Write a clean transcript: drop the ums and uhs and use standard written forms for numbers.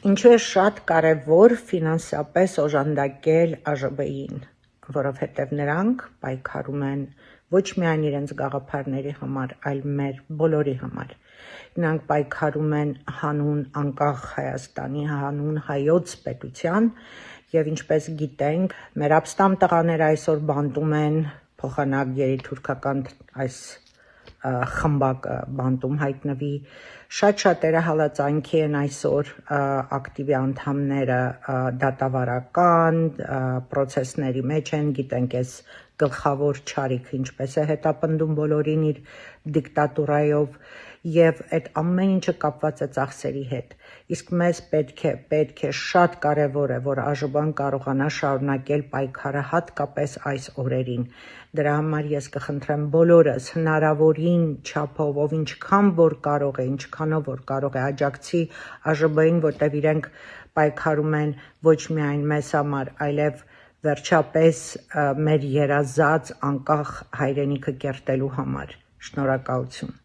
Ինչու է շատ կարևոր ֆինանսապես օժանդակել ԱԺԲ-ին, որովհետև նրանք պայքարում են ոչ միայն իրենց գաղափարների համար, այլ մեր բոլորի համար։ Նրանք պայքարում են հանուն անկախ Հայաստանի, հանուն հայոց պետության, եւ ինչպես գիտենք, մեր ապստամբ տղաները այսօր բանտում են փոխանակ գերիթուրքական այս խմբակը բանտում հայտնվի, շատ-շատերը հալածանքի են այսօր ակտիվի անդամները դատավարական պրոցեսների մեջ են, գիտենք այս գլխավոր չարիքը ինչպես է հետապնդում բոլորին իր դիկտատուրայով եւ այդ ամեն ինչը կապված է ծախսերի հետ, իսկ մեզ պետք է շատ կարեւոր է, որ ԱԺԲ-ն կարողանա շարունակել պայքարը հատկապես այս օրերին, դրա համար ես կխնդրեմ բոլորս հնարավորին չափով, ով ինչքան որ կարող է, ինչքանով որ կարող է աջակցի ԱԺԲ-ին, որտեղ իրենք պայքարում են ոչ միայն մեզ համար, այլև վերջապես մեր երազած անկախ հայրենիքը կերտելու համար, շնորհակալություն։